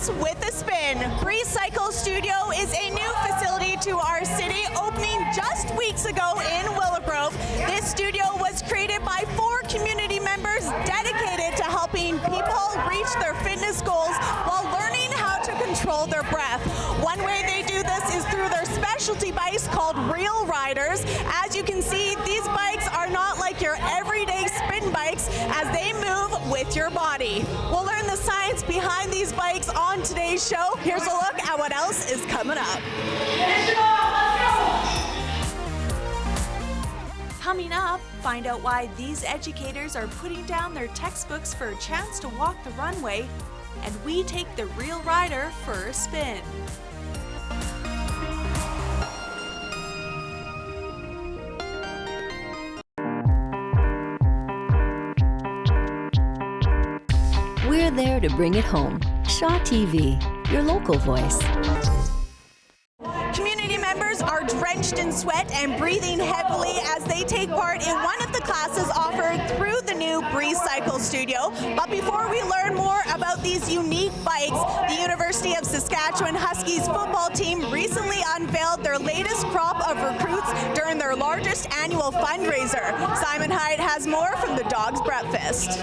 Riders with a spin. Recycle Studio is a new facility to our city, opening just weeks ago in Willowgrove. This studio was created by 4 community members dedicated to helping people reach their fitness goals while learning how to control their breath. One way they do this is through their specialty bikes called Real Ryders. As you can see, these bikes are not like your everyday spin bikes as they move with your body. We'll learn the science behind these bikes on today's show. Here's a look at what else is coming up. Coming up, find out why these educators are putting down their textbooks for a chance to walk the runway, and we take the Real Rider for a spin. We're there to bring it home. Shaw TV, your local voice. Community members are drenched in sweat and breathing heavily as they take part in one of the classes offered through the new Recycle Studio. But before we learn more about these unique bikes, the University of Saskatchewan Huskies football team recently unveiled their latest crop of recruits during their largest annual fundraiser. Simon Hyde has more from the Dogs Breakfast.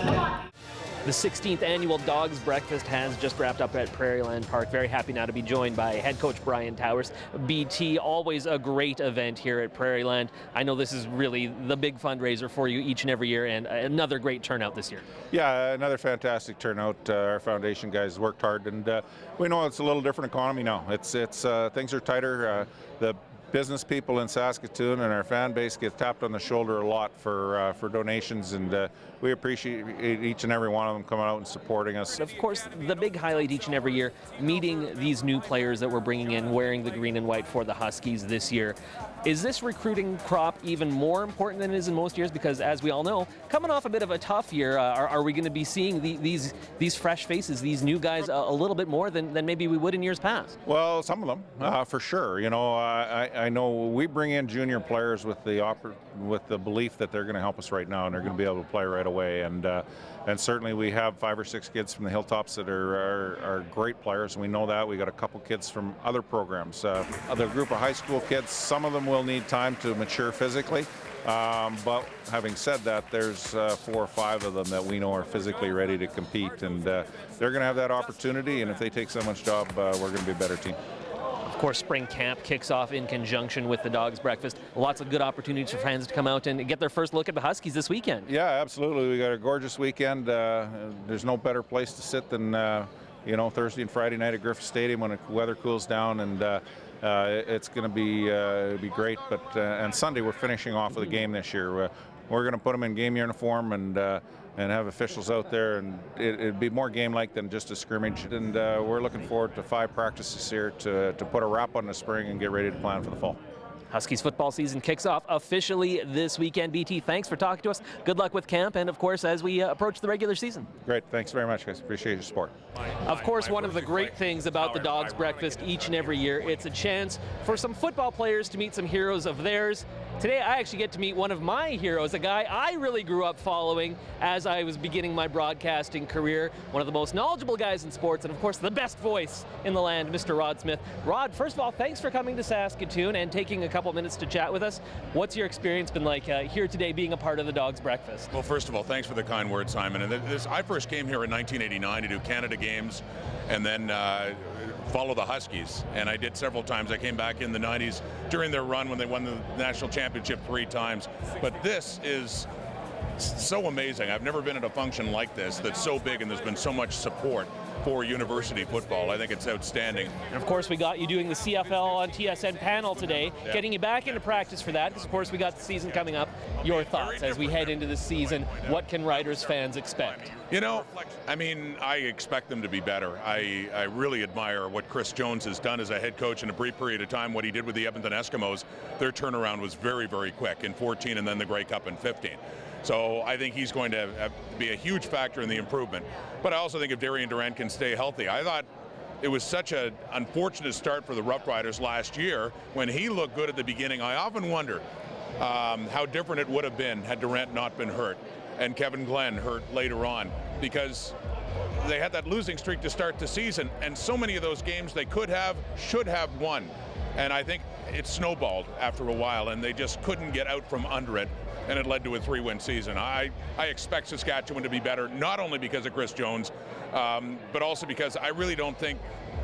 The 16th annual Dogs Breakfast has just wrapped up at Prairieland Park. Very happy now to be joined by head coach Brian Towers. BT, always a great event here at Prairieland. I know this is really the big fundraiser for you each and every year, and another great turnout this year. Yeah, another fantastic turnout. Our foundation guys worked hard, and we know it's a little different economy now. It's things are tighter. The business people in Saskatoon and our fan base get tapped on the shoulder a lot for donations, and we appreciate each and every one of them coming out and supporting us. Of course, the big highlight each and every year, meeting these new players that we're bringing in wearing the green and white for the Huskies this year. Is this recruiting crop even more important than it is in most years? Because as we all know, coming off a bit of a tough year, are we going to be seeing these fresh faces, these new guys a little bit more than maybe we would in years past? Well, some of them, for sure. You know, I know we bring in junior players with the belief that they're going to help us right now and they're going to be able to play right away. And certainly we have 5 or 6 kids from the Hilltops that are great players, and we know that. We got a couple kids from other programs. The group of high school kids, some of them will need time to mature physically. But having said that, there's 4 or 5 of them that we know are physically ready to compete, and they're going to have that opportunity, and if they take someone's job, we're going to be a better team. Of course, spring camp kicks off in conjunction with the Dogs Breakfast. Lots of good opportunities for fans to come out and get their first look at the Huskies this weekend. Yeah, absolutely. We got a gorgeous weekend. There's no better place to sit than Thursday and Friday night at Griffith Stadium when the weather cools down, and it's going to be great. But and Sunday we're finishing off with a game this year. We're going to put them in game uniform and have officials out there, and it'd be more game-like than just a scrimmage. And we're looking forward to 5 practices here to put a wrap on the spring and get ready to plan for the fall. Huskies football season kicks off officially this weekend. BT, thanks for talking to us. Good luck with camp and, of course, as we approach the regular season. Great. Thanks very much, guys. Appreciate your support. Of course, one of the great things about the Dogs Breakfast each and every year, it's a chance for some football players to meet some heroes of theirs. Today, I actually get to meet one of my heroes, a guy I really grew up following as I was beginning my broadcasting career, one of the most knowledgeable guys in sports, and of course, the best voice in the land, Mr. Rod Smith. Rod, first of all, thanks for coming to Saskatoon and taking a couple minutes to chat with us. What's your experience been like here today being a part of the Dogs Breakfast? Well, first of all, thanks for the kind words, Simon. And I first came here in 1989 to do Canada games and then follow the Huskies, and I did several times. I came back in the 90s during their run when they won the national championship 3 times. But this is so amazing. I've never been at a function like this that's so big and there's been so much support for university football. I think it's outstanding. And of course, we got you doing the CFL on TSN panel today, getting you back into practice for that, because of course we got the season coming up. Your thoughts as we head into the season, what can Riders fans expect? You know, I mean, I expect them to be better. I really admire what Chris Jones has done as a head coach in a brief period of time, what he did with the Edmonton Eskimos. Their turnaround was very, very quick in 14 and then the Grey Cup in 15. So I think he's going to be a huge factor in the improvement. But I also think if Darian Durant can stay healthy, I thought it was such an unfortunate start for the Rough Riders last year. When he looked good at the beginning, I often wonder how different it would have been had Durant not been hurt and Kevin Glenn hurt later on, because they had that losing streak to start the season, and so many of those games they could have, should have won. And I think it snowballed after a while, and they just couldn't get out from under it, and it led to a 3-win season. I expect Saskatchewan to be better, not only because of Chris Jones, but also because I really don't think,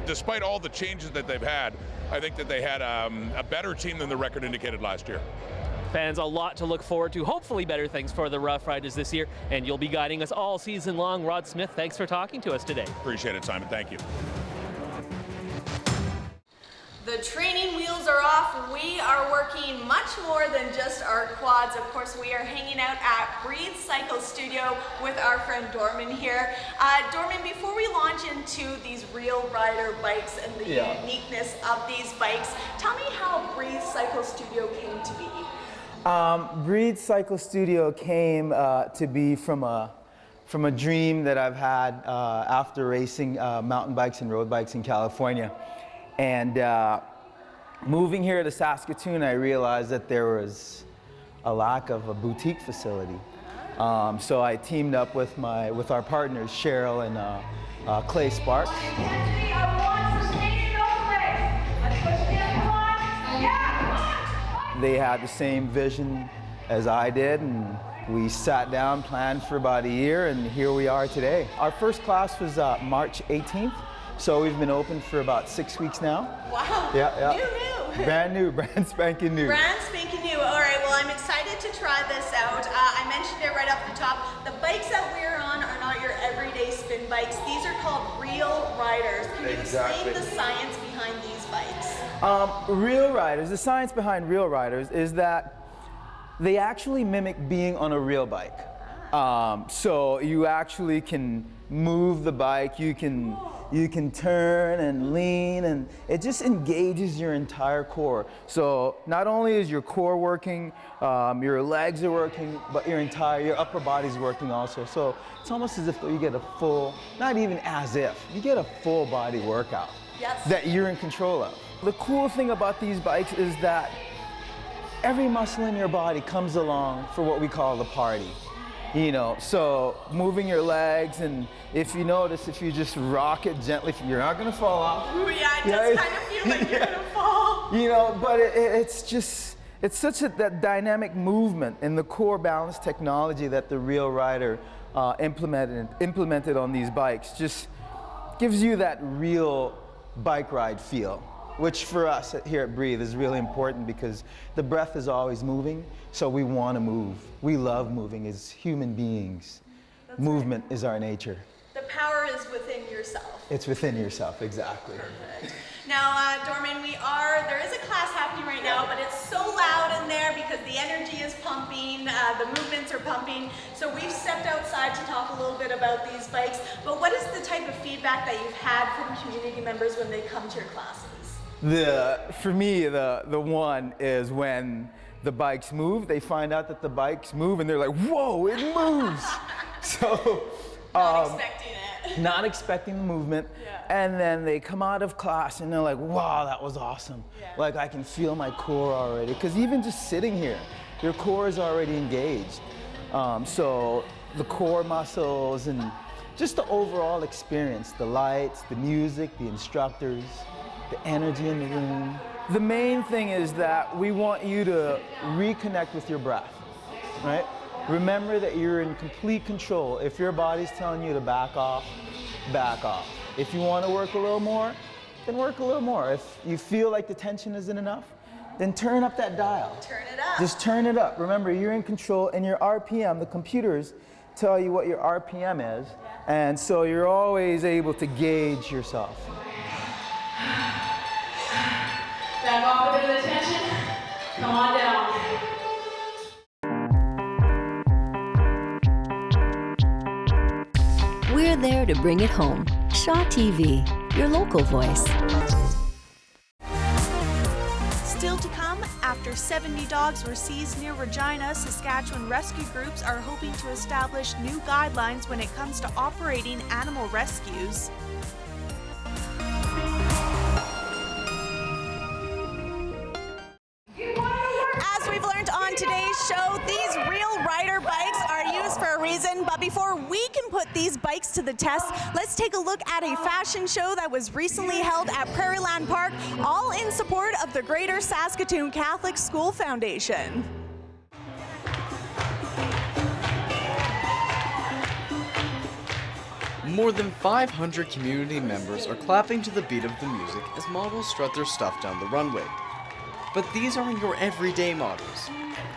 despite all the changes that they've had, I think that they had a better team than the record indicated last year. Fans, a lot to look forward to. Hopefully better things for the Rough Riders this year, and you'll be guiding us all season long. Rod Smith, thanks for talking to us today. Appreciate it, Simon. Thank you. The training wheels are off. We are working much more than just our quads. Of course, we are hanging out at Breathe Cycle Studio with our friend Dorman here. Dorman, before we launch into these Real Rider bikes and the uniqueness of these bikes, tell me how Breathe Cycle Studio came to be. Breathe Cycle Studio came to be from a dream that I've had after racing mountain bikes and road bikes in California. And moving here to Saskatoon, I realized that there was a lack of a boutique facility. So I teamed up with our partners, Cheryl and Clay Sparks. They had the same vision as I did, and we sat down, planned for about a year, and here we are today. Our first class was March 18th. So we've been open for about 6 weeks now. Wow. Yeah. New. Brand new, brand spanking new. Brand spanking new. All right, well, I'm excited to try this out. I mentioned it right off the top. The bikes that we're on are not your everyday spin bikes. These are called Real Ryders. Can you explain the science behind these bikes? Real Ryders, the science behind Real Ryders is that they actually mimic being on a real bike. So you actually can move the bike, you can turn and lean, and it just engages your entire core. So not only is your core working, your legs are working, but your upper body's working also. So it's almost as if you get a full, not even as if, you get a full body workout that you're in control of. The cool thing about these bikes is that every muscle in your body comes along for what we call the party. You know, so moving your legs, and if you notice, if you just rock it gently, you're not gonna fall off. Ooh, yeah, it does kind of feel like you're gonna fall. You know, but it's such that dynamic movement, and the core balance technology that the Real Rider implemented on these bikes just gives you that real bike ride feel, which for us here at Breathe is really important because the breath is always moving, so we want to move. We love moving as human beings. Movement is our nature. The power is within yourself. It's within yourself, exactly. Perfect. Now, Dorman, there is a class happening right now, but it's so loud in there because the energy is pumping, the movements are pumping. So we've stepped outside to talk a little bit about these bikes, but what is the type of feedback that you've had from community members when they come to your classes? For me, the one is when the bikes move, they find out that the bikes move and they're like, whoa, it moves. So, Not expecting it. Not expecting the movement. And then they come out of class and they're like, wow, that was awesome. Like I can feel my core already. Because even just sitting here, your core is already engaged. So the core muscles and just the overall experience, the lights, the music, the instructors, the energy in the room. The main thing is that we want you to reconnect with your breath, right? Remember that you're in complete control. If your body's telling you to back off, back off. If you want to work a little more, then work a little more. If you feel like the tension isn't enough, then turn up that dial. Turn it up. Just turn it up. Remember, you're in control, and your RPM, the computers tell you what your RPM is, and so you're always able to gauge yourself. Back off a bit of the tension. Come on down. We're there to bring it home. Shaw TV, your local voice. Still to come, after 70 dogs were seized near Regina, Saskatchewan rescue groups are hoping to establish new guidelines when it comes to operating animal rescues. As we've learned on today's show, these Real Rider bikes are used for a reason. season, but before we can put these bikes to the test, let's take a look at a fashion show that was recently held at Prairieland Park, all in support of the Greater Saskatoon Catholic School Foundation. More than 500 community members are clapping to the beat of the music as models strut their stuff down the runway. But these aren't your everyday models.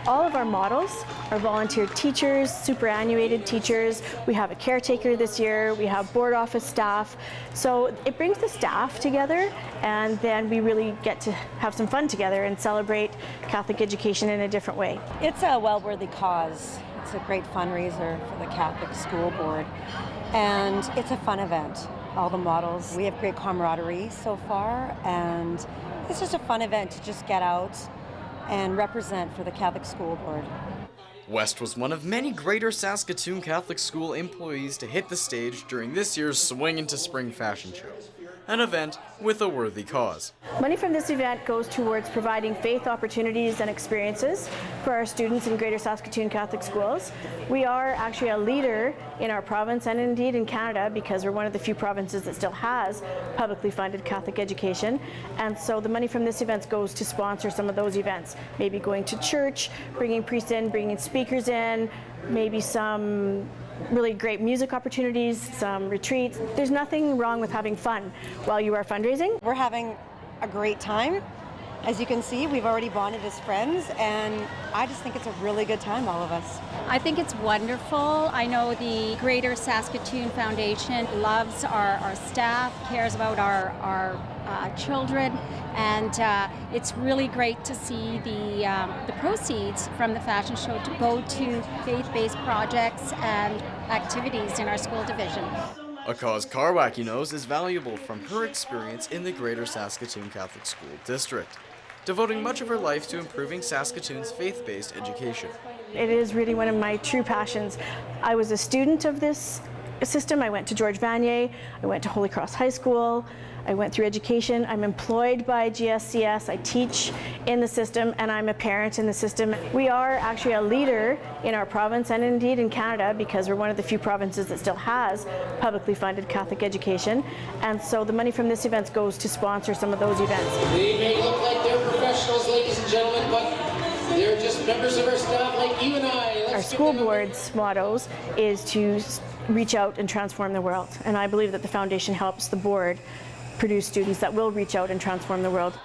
All of our models are volunteer teachers, superannuated teachers. We have a caretaker this year. We have board office staff. So it brings the staff together, and then we really get to have some fun together and celebrate Catholic education in a different way. It's a well-worthy cause. It's a great fundraiser for the Catholic School Board, and it's a fun event. All the models, we have great camaraderie so far, and it's just a fun event to just get out and represent for the Catholic School Board. West was one of many Greater Saskatoon Catholic School employees to hit the stage during this year's Swing into Spring fashion show, an event with a worthy cause. Money from this event goes towards providing faith opportunities and experiences for our students in Greater Saskatoon Catholic schools. We are actually a leader in our province and indeed in Canada because we're one of the few provinces that still has publicly funded Catholic education. And so the money from this event goes to sponsor some of those events, maybe going to church, bringing priests in, bringing speakers in, maybe some really great music opportunities, some retreats. There's nothing wrong with having fun while you are fundraising. We're having a great time. As you can see, we've already bonded as friends, and I just think it's a really good time, all of us. I think it's wonderful. I know the Greater Saskatoon Foundation loves our staff, cares about our children, and it's really great to see the proceeds from the fashion show to go to faith-based projects and activities in our school division. A cause Karwacki knows is valuable from her experience in the Greater Saskatoon Catholic School District, devoting much of her life to improving Saskatoon's faith-based education. It is really one of my true passions. I was a student of this system. I went to George Vanier, I went to Holy Cross High School, I went through education. I'm employed by GSCS, I teach in the system, and I'm a parent in the system. We are actually a leader in our province and indeed in Canada because we're one of the few provinces that still has publicly funded Catholic education. And so the money from this event goes to sponsor some of those events. They may look like they're professionals, ladies and gentlemen, but they're just members of our staff like you and I. Our school board's mottos is to reach out and transform the world. And I believe that the foundation helps the board produce students that will reach out and transform the world.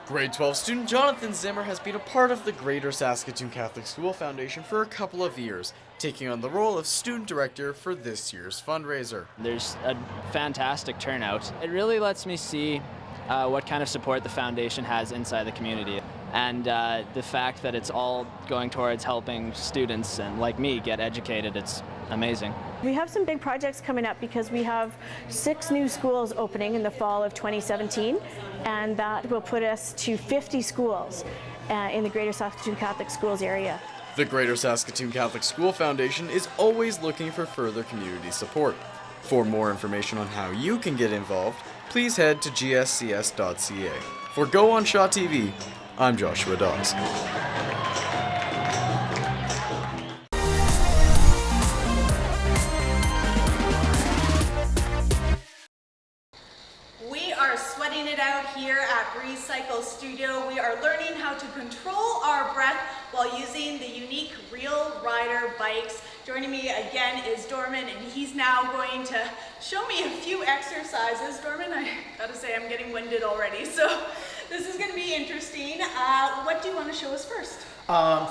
Grade 12 student Jonathan Zimmer has been a part of the Greater Saskatoon Catholic School Foundation for a couple of years, taking on the role of student director for this year's fundraiser. There's a fantastic turnout. It really lets me see what kind of support the foundation has inside the community. And the fact that it's all going towards helping students and like me get educated, it's amazing. We have some big projects coming up because we have 6 new schools opening in the fall of 2017, and that will put us to 50 schools in the Greater Saskatoon Catholic Schools area. The Greater Saskatoon Catholic School Foundation is always looking for further community support. For more information on how you can get involved, please head to gscs.ca. For Go on Shaw TV, I'm Joshua Dawes. We are sweating it out here at Recycle Studio. We are learning how to control our breath while using the unique Real Rider bikes. Joining me again is Dorman, and he's now going to show me a few exercises. Dorman, I gotta say I'm getting winded already, so this is gonna be interesting. What do you want to show us first?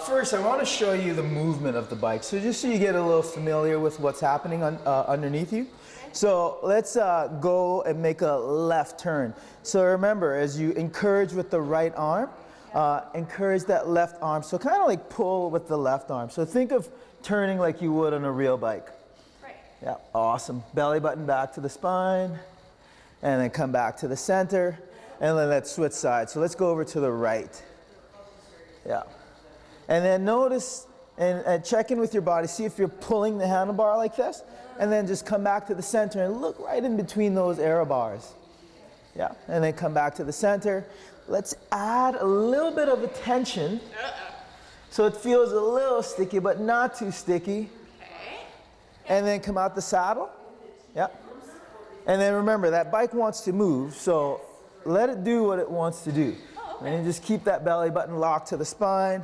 First, I want to show you the movement of the bike. So just so you get a little familiar with what's happening underneath you. So let's go and make a left turn. So remember, as you encourage with the right arm, encourage that left arm. So kind of like pull with the left arm. So think of turning like you would on a real bike. Right. Yeah, awesome. Belly button back to the spine, and then come back to the center, and then let's switch sides. So let's go over to the right. Yeah. And then notice and check in with your body. See if you're pulling the handlebar like this, and then just come back to the center and look right in between those aero bars. Yeah, and then come back to the center. Let's add a little bit of a tension so it feels a little sticky, but not too sticky. Okay. and then come out the saddle. Yep. And then remember, that bike wants to move, so let it do what it wants to do. And you just keep that belly button locked to the spine.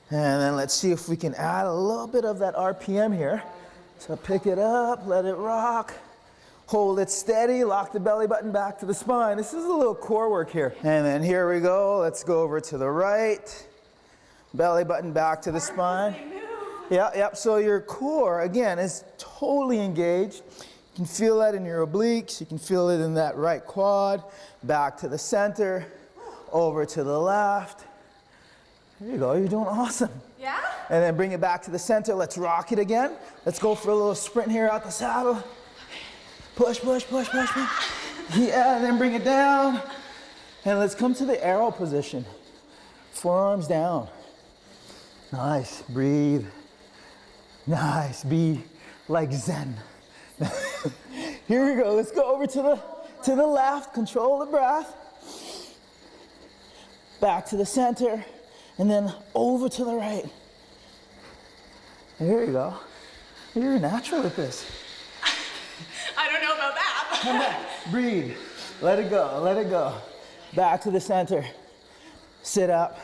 And then let's see if we can add a little bit of that RPM here. So pick it up, let it rock, hold it steady, lock the belly button back to the spine. This is a little core work here. And then here we go, let's go over to the right. Belly button back to the spine. Yep, so your core, again, is totally engaged. You can feel that in your obliques, you can feel it in that right quad. Back to the center, over to the left. There you go, you're doing awesome. Yeah? And then bring it back to the center, let's rock it again. Let's go for a little sprint here out the saddle. Push, push, push, push, push. Yeah, and then bring it down. And let's come to the arrow position. Forearms down. Nice, breathe. Nice, be like Zen. Here we go, let's go over to the left, control the breath. Back to the center, and then over to the right. There you go. You're natural at this. I don't know about that. Come back, breathe, let it go, let it go. Back to the center, sit up.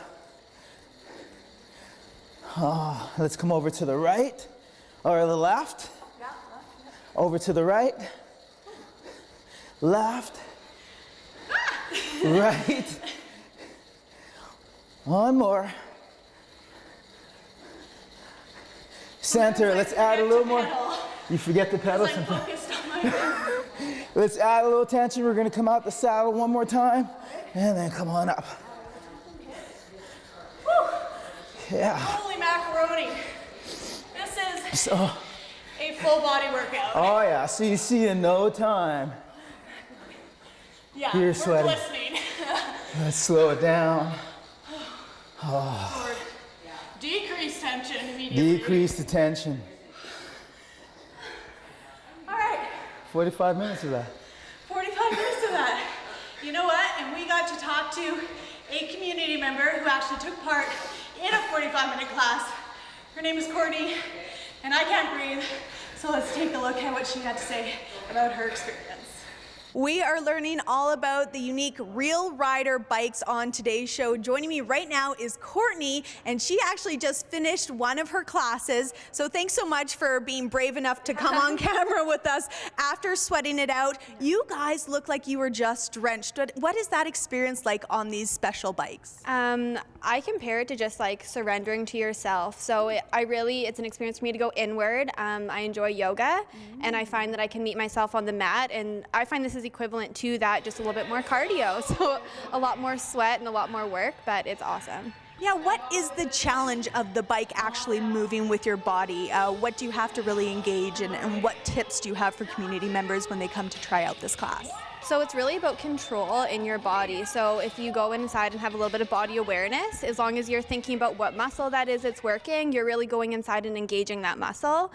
Oh, let's come over to the right, or the left. Yeah, left. Over to the right, left, right. One more. Center, let's add a little more. You forget the pedal sometimes. Let's add a little tension. We're gonna come out the saddle one more time, and then come on up. Yeah. Holy macaroni. This is So, a full body workout. oh yeah, so you see in no time. Yeah, You're we're sweating. glistening. Let's slow it down. Lord. Decrease tension immediately. Decrease the tension. All right, 45 minutes of that. 45 minutes of that. You know what? And we got to talk to a community member who actually took part in a 45-minute class. Her name is Courtney, and I can't breathe. So let's take a look at what she had to say about her experience. We are learning all about the unique Real Rider bikes on today's show. Joining me right now is Courtney, and she actually just finished one of her classes. So thanks so much for being brave enough to come on camera with us after sweating it out. You guys look like you were just drenched. What is that experience like on these special bikes? I compare it to just like surrendering to yourself. So it's an experience for me to go inward. I enjoy yoga, and I find that I can meet myself on the mat, and I find this is equivalent to that, just a little bit more cardio. So a lot more sweat and a lot more work, but it's awesome. Yeah, what is the challenge of the bike actually moving with your body? What do you have to really engage in, and what tips do you have for community members when they come to try out this class? So it's really about control in your body. So if you go inside and have a little bit of body awareness, as long as you're thinking about what muscle that is that's working, you're really going inside and engaging that muscle.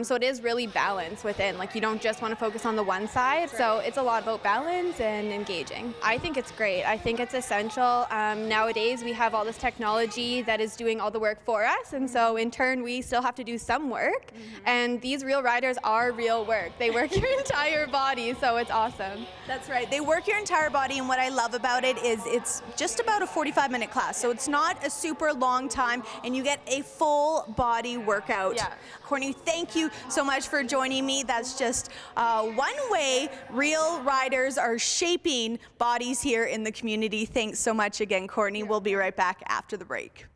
So it is really balance within. Like, you don't just want to focus on the one side. So it's a lot about balance and engaging. I think it's great. I think it's essential. Nowadays we have all this technology that is doing all the work for us, and so in turn we still have to do some work. And these Real Riders are real work. They work your entire body, so it's awesome. That's right. They work your entire body, and what I love about it is it's just about a 45-minute class, so it's not a super long time, and you get a full body workout. Yeah. Courtney, thank you so much for joining me. That's just one way Real Riders are shaping bodies here in the community. Thanks so much again, Courtney. We'll be right back after the break.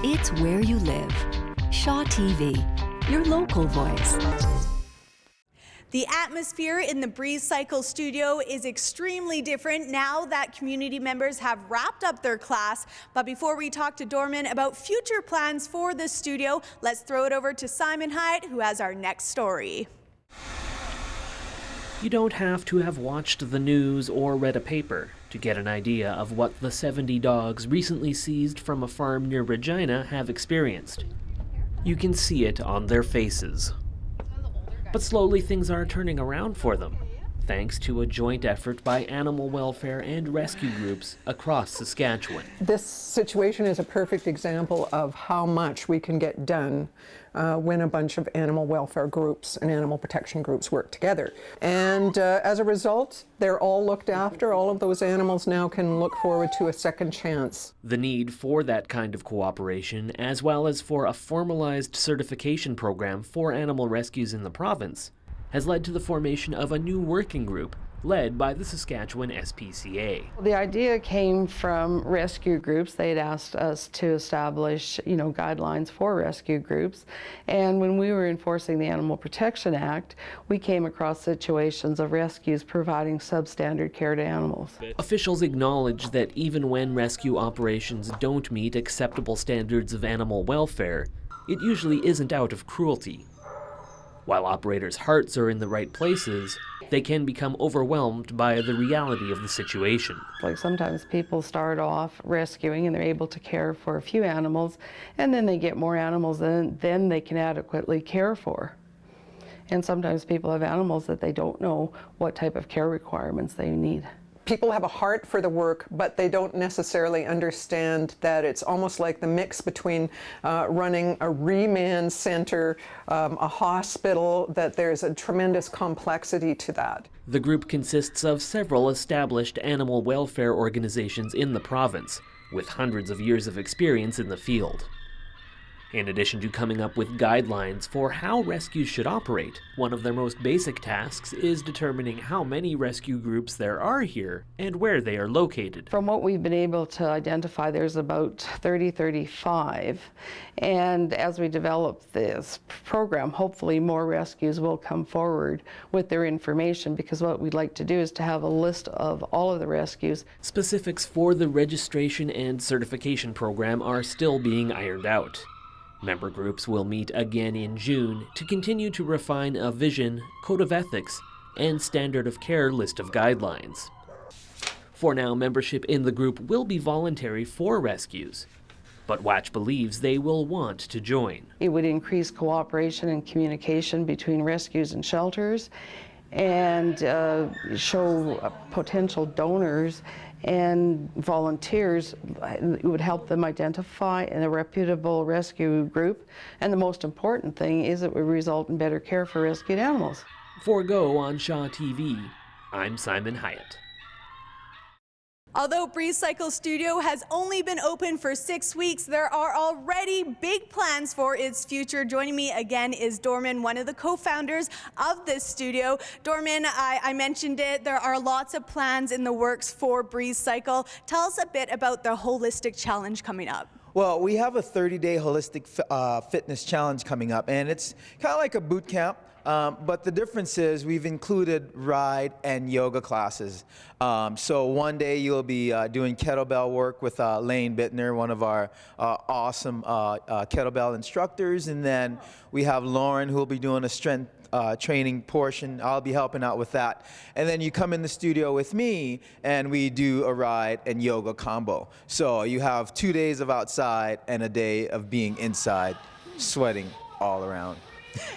It's where you live. Shaw TV, your local voice. The atmosphere in the Breeze Cycle studio is extremely different now that community members have wrapped up their class. But before we talk to Dorman about future plans for the studio, let's throw it over to Simon Hyatt, who has our next story. You don't have to have watched the news or read a paper to get an idea of what the 70 dogs recently seized from a farm near Regina have experienced. You can see it on their faces. But slowly things are turning around for them. thanks to a joint effort by animal welfare and rescue groups across Saskatchewan. This situation is a perfect example of how much we can get done when a bunch of animal welfare groups and animal protection groups work together. And as a result, they're all looked after. All of those animals now can look forward to a second chance. The need for that kind of cooperation, as well as for a formalized certification program for animal rescues in the province, has led to the formation of a new working group led by the Saskatchewan SPCA. The idea came from rescue groups. They'd asked us to establish, guidelines for rescue groups. And when we were enforcing the Animal Protection Act, we came across situations of rescues providing substandard care to animals. Officials acknowledge that even when rescue operations don't meet acceptable standards of animal welfare, it usually isn't out of cruelty. While operators' hearts are in the right places, they can become overwhelmed by the reality of the situation. Like sometimes people start off rescuing and they're able to care for a few animals, and then they get more animals than they can adequately care for. And sometimes people have animals that they don't know what type of care requirements they need. People have a heart for the work, but they don't necessarily understand that it's almost like the mix between running a remand center, a hospital, that there's a tremendous complexity to that. The group consists of several established animal welfare organizations in the province, with hundreds of years of experience in the field. In addition to coming up with guidelines for how rescues should operate, one of their most basic tasks is determining how many rescue groups there are here and where they are located. From what we've been able to identify, there's about 35. And as we develop this program, hopefully more rescues will come forward with their information, because what we'd like to do is to have a list of all of the rescues. Specifics for the registration and certification program are still being ironed out. Member groups will meet again in June to continue to refine a vision, code of ethics, and standard of care list of guidelines. For now, membership in the group will be voluntary for rescues, but Watch believes they will want to join. It would increase cooperation and communication between rescues and shelters, and show potential donors and volunteers. It would help them identify a reputable rescue group, and the most important thing is it would result in better care for rescued animals. For Go on Shaw TV, I'm Simon Hyatt. Although Breeze Cycle Studio has only been open for 6 weeks, there are already big plans for its future. Joining me again is Dorman, one of the co-founders of this studio. Dorman, I mentioned it, there are lots of plans in the works for Breeze Cycle. Tell us a bit about the Holistic Challenge coming up. Well, we have a 30-day holistic fitness challenge coming up, and it's kind of like a boot camp. But the difference is we've included ride and yoga classes. So one day you'll be doing kettlebell work with Lane Bittner, one of our awesome kettlebell instructors. And then we have Lauren, who will be doing a strength training portion. I'll be helping out with that. And then you come in the studio with me and we do a ride and yoga combo. So you have 2 days of outside and a day of being inside, sweating all around.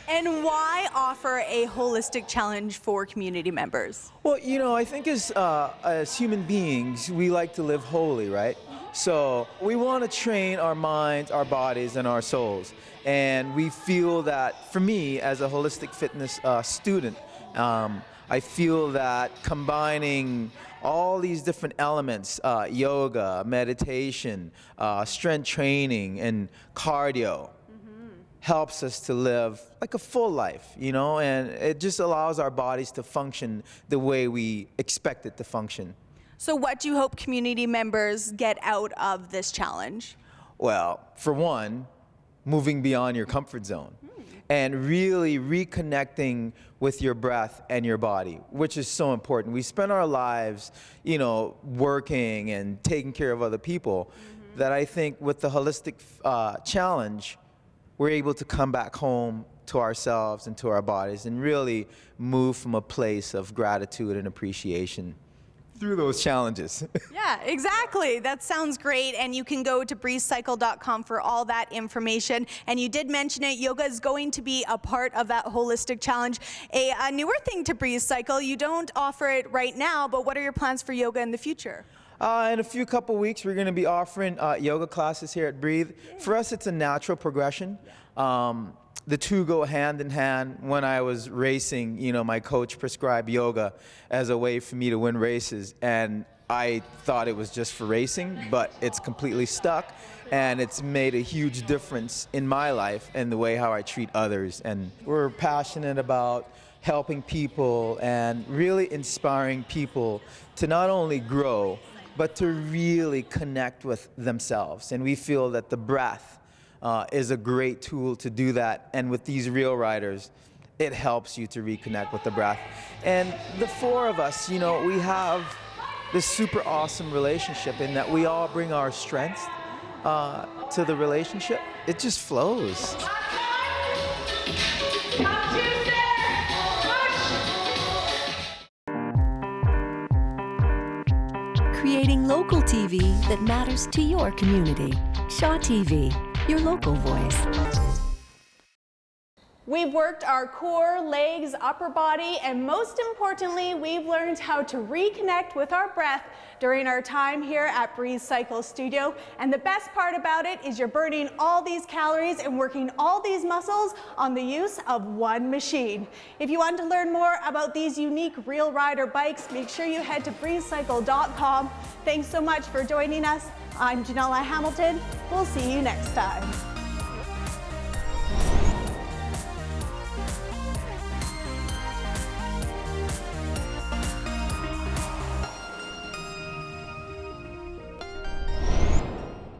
And why offer a holistic challenge for community members? Well, I think as human beings, we like to live holy, right? So we want to train our minds, our bodies, and our souls. And we feel that, for me, as a holistic fitness student, I feel that combining all these different elements, yoga, meditation, strength training, and cardio, helps us to live like a full life, and it just allows our bodies to function the way we expect it to function. So what do you hope community members get out of this challenge? Well, for one, moving beyond your comfort zone and really reconnecting with your breath and your body, which is so important. We spend our lives, working and taking care of other people, that I think with the holistic challenge, we're able to come back home to ourselves and to our bodies and really move from a place of gratitude and appreciation. through those challenges. Yeah, exactly. That sounds great. And you can go to breezecycle.com for all that information. And you did mention it, yoga is going to be a part of that holistic challenge. A newer thing to Breeze Cycle, you don't offer it right now, but what are your plans for yoga in the future? In a couple weeks, we're going to be offering yoga classes here at Breathe. For us, it's a natural progression. The two go hand in hand. When I was racing, you know, my coach prescribed yoga as a way for me to win races, and I thought it was just for racing, but it's completely stuck, and it's made a huge difference in my life and the way how I treat others. And we're passionate about helping people and really inspiring people to not only grow, but to really connect with themselves. And we feel that the breath is a great tool to do that. And with these Real Ryders, it helps you to reconnect with the breath. And the four of us, you know, we have this super awesome relationship in that we all bring our strengths to the relationship. It just flows. Creating local TV that matters to your community. Shaw TV, your local voice. We've worked our core, legs, upper body, and most importantly, we've learned how to reconnect with our breath during our time here at Breeze Cycle Studio. And the best part about it is you're burning all these calories and working all these muscles on the use of one machine. If you want to learn more about these unique Real Ryder bikes, make sure you head to breezecycle.com. Thanks so much for joining us. I'm Janella Hamilton. We'll see you next time.